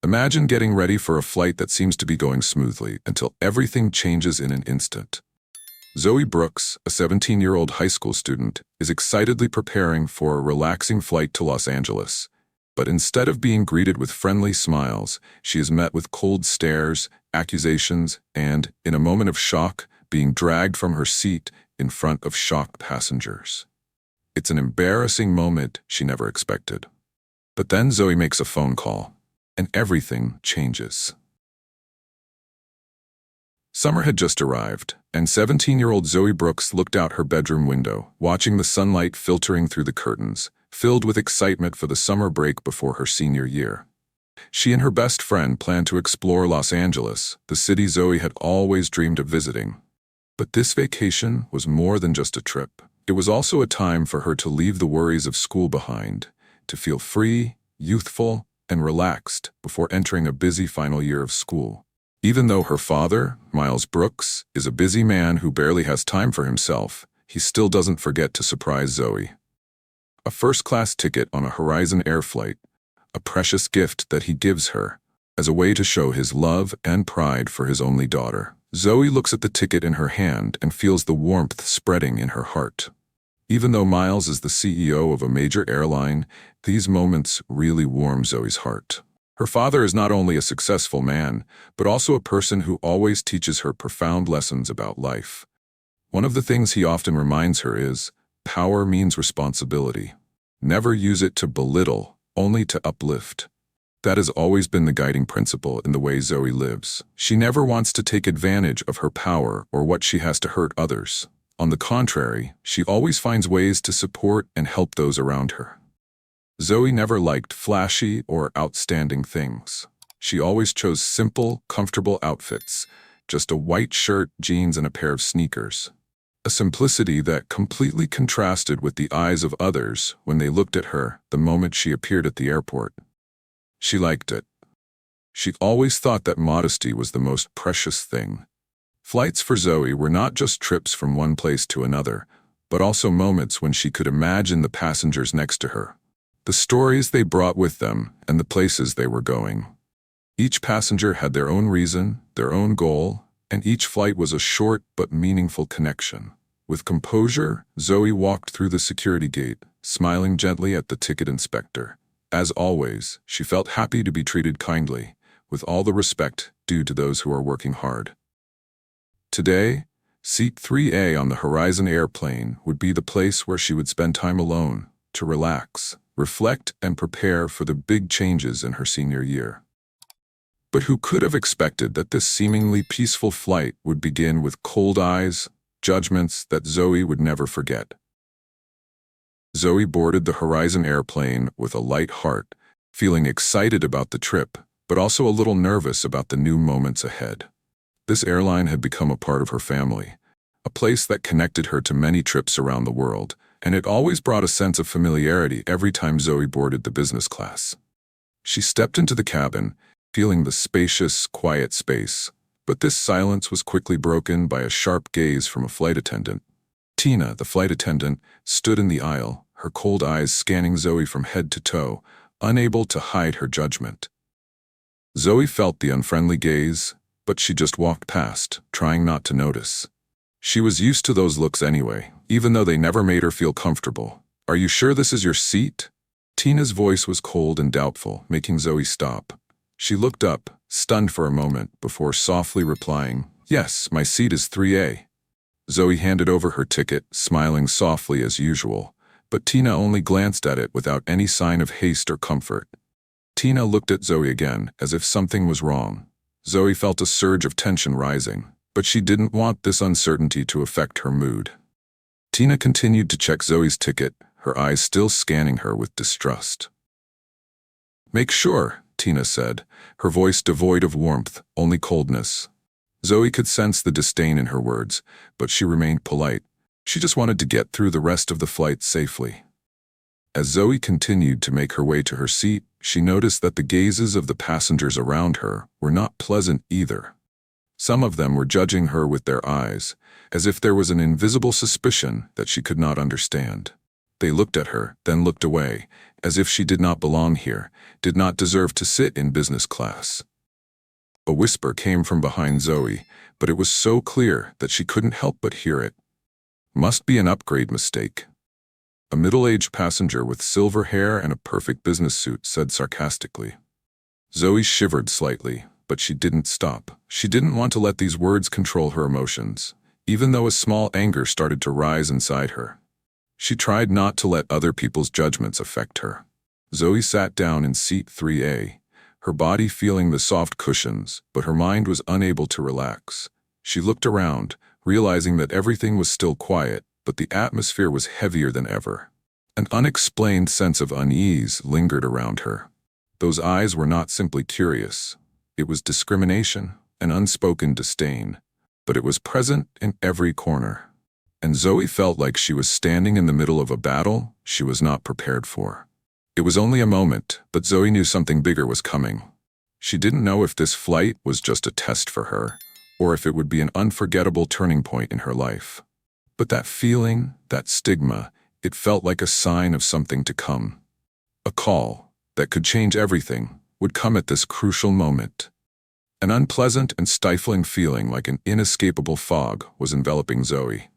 Imagine getting ready for a flight that seems to be going smoothly until everything changes in an instant. Zoe Brooks, a 17-year-old high school student, is excitedly preparing for a relaxing flight to Los Angeles. But instead of being greeted with friendly smiles, she is met with cold stares, accusations, and, in a moment of shock, being dragged from her seat in front of shocked passengers. It's an embarrassing moment she never expected. But then Zoe makes a phone call, and everything changes. Summer had just arrived, and 17-year-old Zoe Brooks looked out her bedroom window, watching the sunlight filtering through the curtains, filled with excitement for the summer break before her senior year. She and her best friend planned to explore Los Angeles, the city Zoe had always dreamed of visiting. But this vacation was more than just a trip. It was also a time for her to leave the worries of school behind, to feel free, youthful, and relaxed before entering a busy final year of school. Even though her father, Miles Brooks, is a busy man who barely has time for himself, he still doesn't forget to surprise Zoe. A first-class ticket on a Horizon Air flight, a precious gift that he gives her, as a way to show his love and pride for his only daughter. Zoe looks at the ticket in her hand and feels the warmth spreading in her heart. Even though Miles is the CEO of a major airline, these moments really warm Zoe's heart. Her father is not only a successful man, but also a person who always teaches her profound lessons about life. One of the things he often reminds her is, power means responsibility. Never use it to belittle, only to uplift. That has always been the guiding principle in the way Zoe lives. She never wants to take advantage of her power or what she has to hurt others. On the contrary, she always finds ways to support and help those around her. Zoe never liked flashy or outstanding things. She always chose simple, comfortable outfits, just a white shirt, jeans, and a pair of sneakers. A simplicity that completely contrasted with the eyes of others when they looked at her the moment she appeared at the airport. She liked it. She always thought that modesty was the most precious thing. Flights for Zoe were not just trips from one place to another, but also moments when she could imagine the passengers next to her, the stories they brought with them, and the places they were going. Each passenger had their own reason, their own goal, and each flight was a short but meaningful connection. With composure, Zoe walked through the security gate, smiling gently at the ticket inspector. As always, she felt happy to be treated kindly, with all the respect due to those who are working hard. Today, Seat 3A on the Horizon airplane would be the place where she would spend time alone, to relax, reflect, and prepare for the big changes in her senior year. But who could have expected that this seemingly peaceful flight would begin with cold eyes, judgments that Zoe would never forget? Zoe boarded the Horizon airplane with a light heart, feeling excited about the trip, but also a little nervous about the new moments ahead. This airline had become a part of her family, a place that connected her to many trips around the world, and it always brought a sense of familiarity every time Zoe boarded the business class. She stepped into the cabin, feeling the spacious, quiet space, but this silence was quickly broken by a sharp gaze from a flight attendant. Tina, the flight attendant, stood in the aisle, her cold eyes scanning Zoe from head to toe, unable to hide her judgment. Zoe felt the unfriendly gaze, but she just walked past, trying not to notice. She was used to those looks anyway, even though they never made her feel comfortable. "Are you sure this is your seat?" Tina's voice was cold and doubtful, making Zoe stop. She looked up, stunned for a moment, before softly replying, "Yes, my seat is 3A." Zoe handed over her ticket, smiling softly as usual, but Tina only glanced at it without any sign of haste or comfort. Tina looked at Zoe again, as if something was wrong. Zoe felt a surge of tension rising, but she didn't want this uncertainty to affect her mood. Tina continued to check Zoe's ticket, her eyes still scanning her with distrust. "Make sure," Tina said, her voice devoid of warmth, only coldness. Zoe could sense the disdain in her words, but she remained polite. She just wanted to get through the rest of the flight safely. As Zoe continued to make her way to her seat, she noticed that the gazes of the passengers around her were not pleasant either. Some of them were judging her with their eyes, as if there was an invisible suspicion that she could not understand. They looked at her, then looked away, as if she did not belong here, did not deserve to sit in business class. A whisper came from behind Zoe, but it was so clear that she couldn't help but hear it. Must be an upgrade mistake. A middle-aged passenger with silver hair and a perfect business suit said sarcastically. Zoe shivered slightly, but she didn't stop. She didn't want to let these words control her emotions, even though a small anger started to rise inside her. She tried not to let other people's judgments affect her. Zoe sat down in seat 3A, her body feeling the soft cushions, but her mind was unable to relax. She looked around, realizing that everything was still quiet, but the atmosphere was heavier than ever. An unexplained sense of unease lingered around her. Those eyes were not simply curious. It was discrimination, an unspoken disdain, but it was present in every corner. And Zoe felt like she was standing in the middle of a battle she was not prepared for. It was only a moment, but Zoe knew something bigger was coming. She didn't know if this flight was just a test for her, or if it would be an unforgettable turning point in her life. But that feeling, that stigma, it felt like a sign of something to come. A call that could change everything would come at this crucial moment. An unpleasant and stifling feeling like an inescapable fog was enveloping Zoe.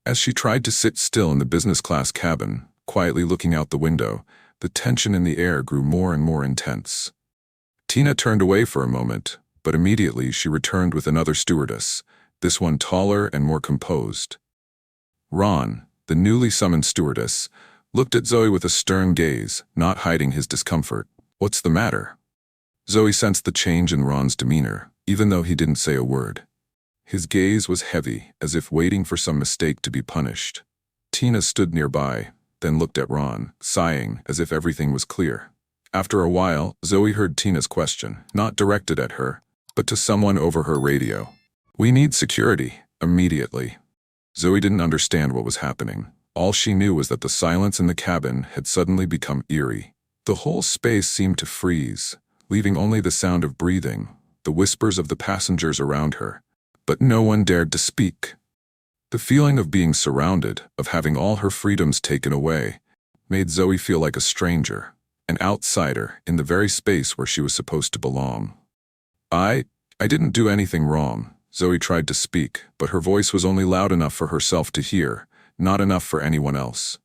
As she tried to sit still in the business class cabin, quietly looking out the window, the tension in the air grew more and more intense. Tina turned away for a moment, but immediately she returned with another stewardess, this one taller and more composed. Ron, the newly summoned stewardess, looked at Zoe with a stern gaze, not hiding his discomfort. "What's the matter?" Zoe sensed the change in Ron's demeanor, even though he didn't say a word. His gaze was heavy, as if waiting for some mistake to be punished. Tina stood nearby, then looked at Ron, sighing as if everything was clear. After a while, Zoe heard Tina's question, not directed at her, but to someone over her radio. "We need security, immediately." Zoe didn't understand what was happening. All she knew was that the silence in the cabin had suddenly become eerie. The whole space seemed to freeze, leaving only the sound of breathing, the whispers of the passengers around her. But no one dared to speak. The feeling of being surrounded, of having all her freedoms taken away, made Zoe feel like a stranger, an outsider in the very space where she was supposed to belong. I didn't do anything wrong." Zoe tried to speak, but her voice was only loud enough for herself to hear, not enough for anyone else.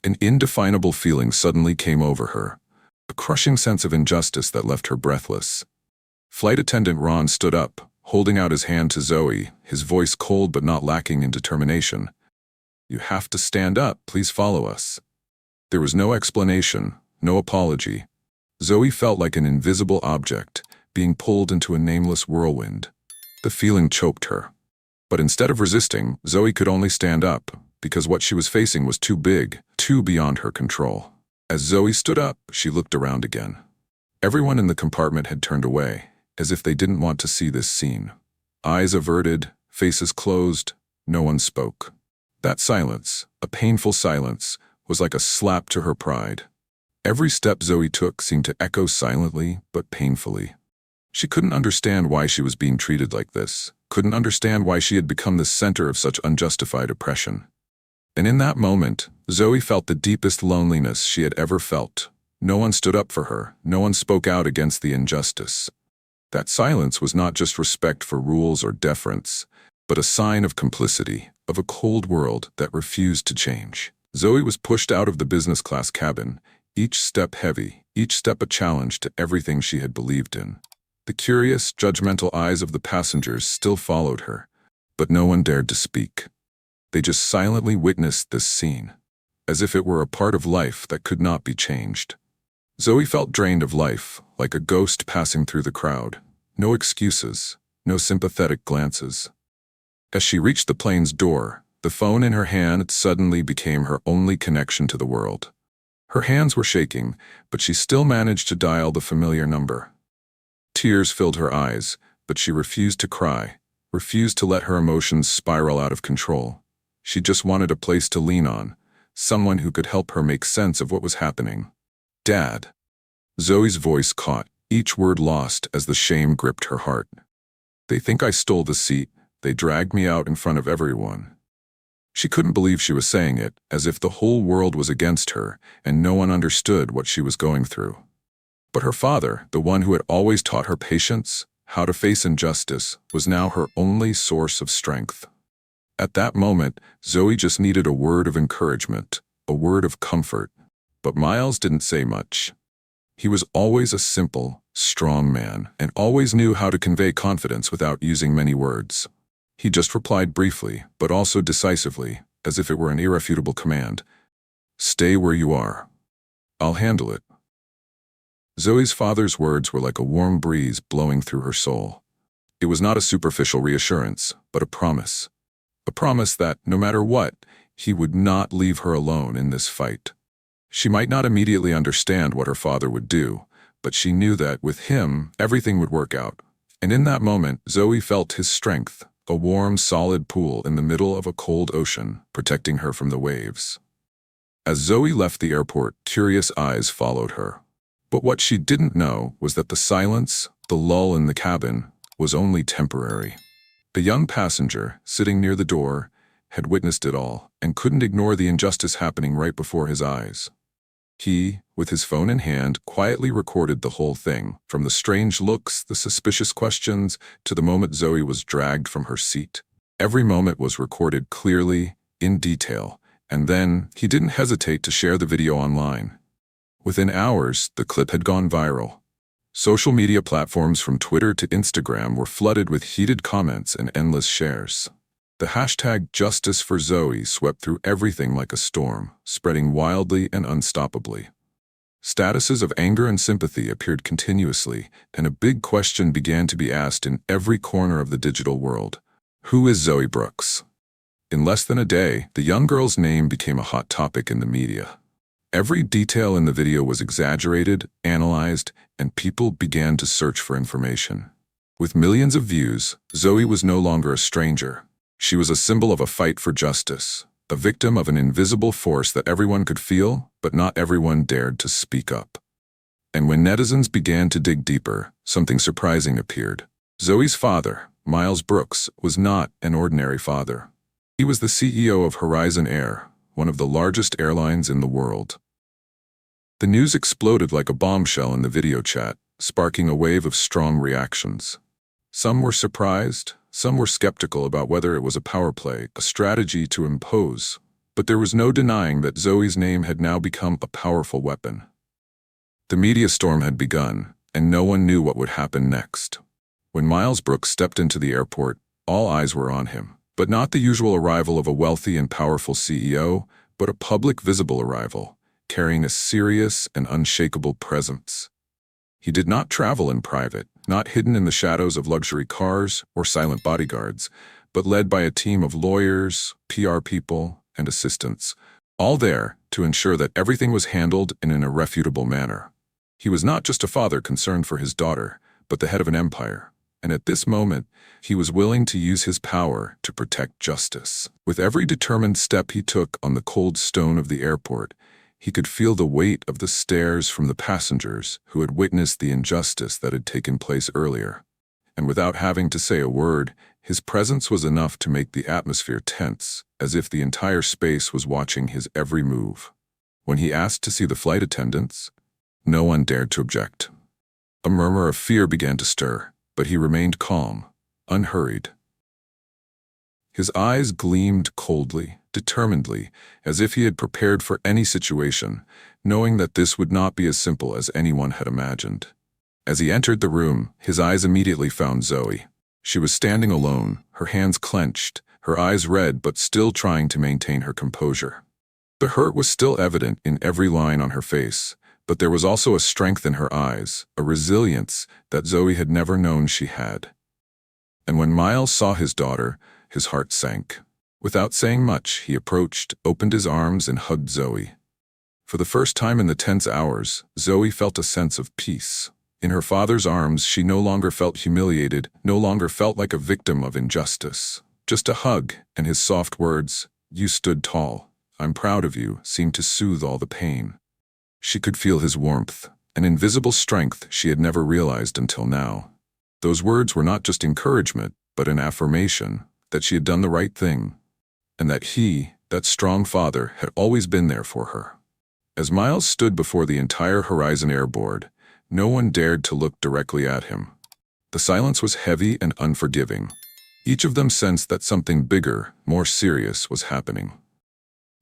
An indefinable feeling suddenly came over her, a crushing sense of injustice that left her breathless. Flight attendant Ron stood up, holding out his hand to Zoe, his voice cold but not lacking in determination. "You have to stand up, please follow us." There was no explanation, no apology. Zoe felt like an invisible object, being pulled into a nameless whirlwind. The feeling choked her. But instead of resisting, Zoe could only stand up, because what she was facing was too big, too beyond her control. As Zoe stood up, she looked around again. Everyone in the compartment had turned away, as if they didn't want to see this scene. Eyes averted, faces closed, no one spoke. That silence, a painful silence, was like a slap to her pride. Every step Zoe took seemed to echo silently but painfully. She couldn't understand why she was being treated like this, couldn't understand why she had become the center of such unjustified oppression. And in that moment, Zoe felt the deepest loneliness she had ever felt. No one stood up for her, no one spoke out against the injustice. That silence was not just respect for rules or deference, but a sign of complicity, of a cold world that refused to change. Zoe was pushed out of the business class cabin, each step heavy, each step a challenge to everything she had believed in. The curious, judgmental eyes of the passengers still followed her, but no one dared to speak. They just silently witnessed this scene, as if it were a part of life that could not be changed. Zoe felt drained of life, like a ghost passing through the crowd. No excuses, no sympathetic glances. As she reached the plane's door, the phone in her hand suddenly became her only connection to the world. Her hands were shaking, but she still managed to dial the familiar number. Tears filled her eyes, but she refused to cry, refused to let her emotions spiral out of control. She just wanted a place to lean on, someone who could help her make sense of what was happening. "Dad." Zoe's voice caught, each word lost as the shame gripped her heart. "They think I stole the seat. They dragged me out in front of everyone." She couldn't believe she was saying it, as if the whole world was against her and no one understood what she was going through. But her father, the one who had always taught her patience, how to face injustice, was now her only source of strength. At that moment, Zoe just needed a word of encouragement, a word of comfort. But Miles didn't say much. He was always a simple, strong man, and always knew how to convey confidence without using many words. He just replied briefly, but also decisively, as if it were an irrefutable command. "Stay where you are. I'll handle it." Zoe's father's words were like a warm breeze blowing through her soul. It was not a superficial reassurance, but a promise. A promise that, no matter what, he would not leave her alone in this fight. She might not immediately understand what her father would do, but she knew that, with him, everything would work out. And in that moment, Zoe felt his strength, a warm, solid pool in the middle of a cold ocean, protecting her from the waves. As Zoe left the airport, curious eyes followed her. But what she didn't know was that the silence, the lull in the cabin, was only temporary. The young passenger, sitting near the door, had witnessed it all and couldn't ignore the injustice happening right before his eyes. He, with his phone in hand, quietly recorded the whole thing, from the strange looks, the suspicious questions, to the moment Zoe was dragged from her seat. Every moment was recorded clearly, in detail, and then he didn't hesitate to share the video online. Within hours, the clip had gone viral. Social media platforms from Twitter to Instagram were flooded with heated comments and endless shares. The hashtag Justice for Zoe swept through everything like a storm, spreading wildly and unstoppably. Statuses of anger and sympathy appeared continuously, and a big question began to be asked in every corner of the digital world. Who is Zoe Brooks? In less than a day, the young girl's name became a hot topic in the media. Every detail in the video was exaggerated, analyzed, and people began to search for information. With millions of views, Zoe was no longer a stranger. She was a symbol of a fight for justice, a victim of an invisible force that everyone could feel, but not everyone dared to speak up. And when netizens began to dig deeper, something surprising appeared. Zoe's father, Miles Brooks, was not an ordinary father. He was the CEO of Horizon Air, one of the largest airlines in the world. The news exploded like a bombshell in the video chat, sparking a wave of strong reactions. Some were surprised, some were skeptical about whether it was a power play, a strategy to impose, but there was no denying that Zoe's name had now become a powerful weapon. The media storm had begun, and no one knew what would happen next. When Miles Brooks stepped into the airport, all eyes were on him, but not the usual arrival of a wealthy and powerful CEO, but a public visible arrival, carrying a serious and unshakable presence. He did not travel in private, not hidden in the shadows of luxury cars or silent bodyguards, but led by a team of lawyers, PR people, and assistants, all there to ensure that everything was handled in an irrefutable manner. He was not just a father concerned for his daughter, but the head of an empire, and at this moment, he was willing to use his power to protect justice. With every determined step he took on the cold stone of the airport, he could feel the weight of the stares from the passengers who had witnessed the injustice that had taken place earlier. And without having to say a word, his presence was enough to make the atmosphere tense, as if the entire space was watching his every move. When he asked to see the flight attendants, no one dared to object. A murmur of fear began to stir, but he remained calm, unhurried. His eyes gleamed coldly, determinedly, as if he had prepared for any situation, knowing that this would not be as simple as anyone had imagined. As he entered the room, his eyes immediately found Zoe. She was standing alone, her hands clenched, her eyes red but still trying to maintain her composure. The hurt was still evident in every line on her face, but there was also a strength in her eyes, a resilience that Zoe had never known she had. And when Miles saw his daughter, his heart sank. Without saying much, he approached, opened his arms, and hugged Zoe. For the first time in the tense hours, Zoe felt a sense of peace. In her father's arms, she no longer felt humiliated, no longer felt like a victim of injustice. Just a hug, and his soft words, "You stood tall. I'm proud of you," seemed to soothe all the pain. She could feel his warmth, an invisible strength she had never realized until now. Those words were not just encouragement, but an affirmation that she had done the right thing. and that he, that strong father, had always been there for her. As Miles stood before the entire Horizon Air board, no one dared to look directly at him. The silence was heavy and unforgiving. Each of them sensed that something bigger, more serious, was happening.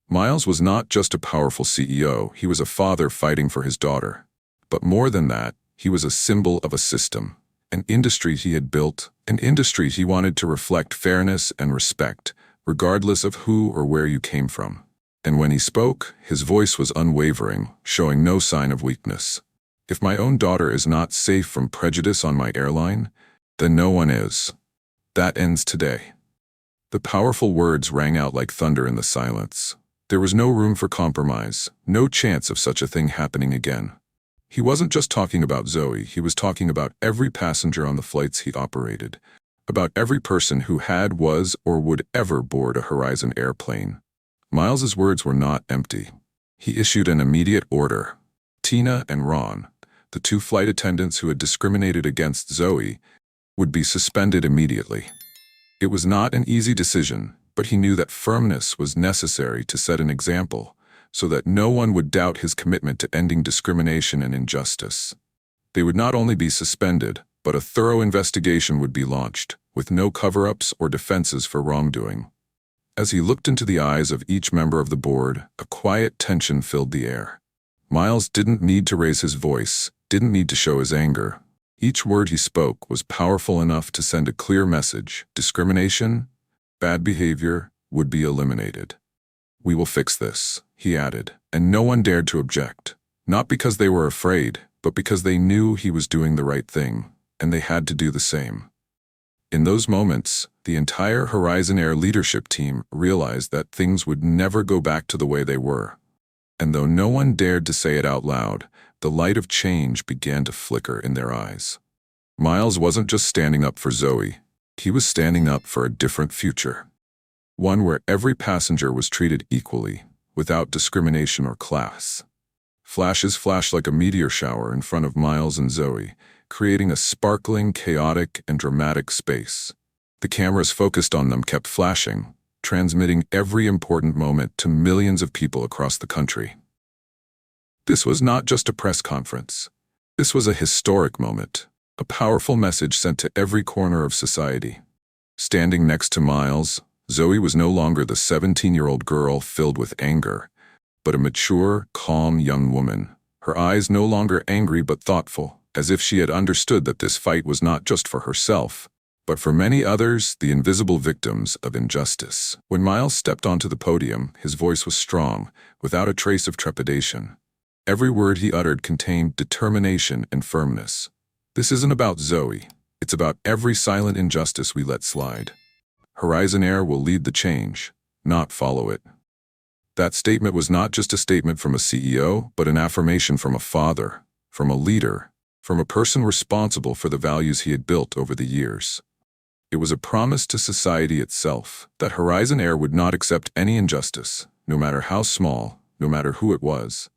Miles was not just a powerful CEO, he was a father fighting for his daughter. But more than that, he was a symbol of a system, an industry he had built, an industry he wanted to reflect fairness and respect, regardless of who or where you came from. And when he spoke, his voice was unwavering, showing no sign of weakness. If my own daughter is not safe from prejudice on my airline, then no one is. That ends today. The powerful words rang out like thunder in the silence. There was no room for compromise, no chance of such a thing happening again. He wasn't just talking about Zoe, he was talking about every passenger on the flights he operated, about every person who had, was, or would ever board a Horizon airplane. Miles's words were not empty. He issued an immediate order. Tina and Ron, the two flight attendants who had discriminated against Zoe, would be suspended immediately. It was not an easy decision, but he knew that firmness was necessary to set an example, so that no one would doubt his commitment to ending discrimination and injustice. They would not only be suspended, but a thorough investigation would be launched, with no cover-ups or defenses for wrongdoing. As he looked into the eyes of each member of the board, a quiet tension filled the air. Miles didn't need to raise his voice, didn't need to show his anger. Each word he spoke was powerful enough to send a clear message. Discrimination, bad behavior, would be eliminated. "We will fix this," he added, and no one dared to object. Not because they were afraid, but because they knew he was doing the right thing, and they had to do the same. In those moments, the entire Horizon Air leadership team realized that things would never go back to the way they were. And though no one dared to say it out loud, the light of change began to flicker in their eyes. Miles wasn't just standing up for Zoe, he was standing up for a different future. One where every passenger was treated equally, without discrimination or class. Flashes flashed like a meteor shower in front of Miles and Zoe, creating a sparkling, chaotic, and dramatic space. The cameras focused on them kept flashing, transmitting every important moment to millions of people across the country. This was not just a press conference. This was a historic moment, a powerful message sent to every corner of society. Standing next to Miles, Zoe was no longer the 17-year-old girl filled with anger, but a mature, calm young woman. Her eyes no longer angry but thoughtful, as if she had understood that this fight was not just for herself, but for many others, the invisible victims of injustice. When Miles stepped onto the podium, his voice was strong, without a trace of trepidation. Every word he uttered contained determination and firmness. This isn't about Zoe. It's about every silent injustice we let slide. Horizon Air will lead the change, not follow it. That statement was not just a statement from a CEO, but an affirmation from a father, from a leader, from a person responsible for the values he had built over the years. It was a promise to society itself that Horizon Air would not accept any injustice, no matter how small, no matter who it was.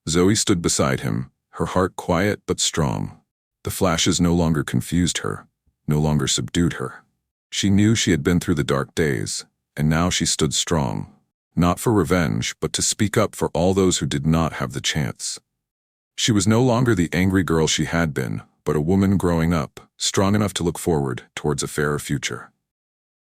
Zoe stood beside him, her heart quiet but strong. The flashes no longer confused her, no longer subdued her. She knew she had been through the dark days, and now she stood strong, not for revenge, but to speak up for all those who did not have the chance. She was no longer the angry girl she had been, but a woman growing up, strong enough to look forward towards a fairer future.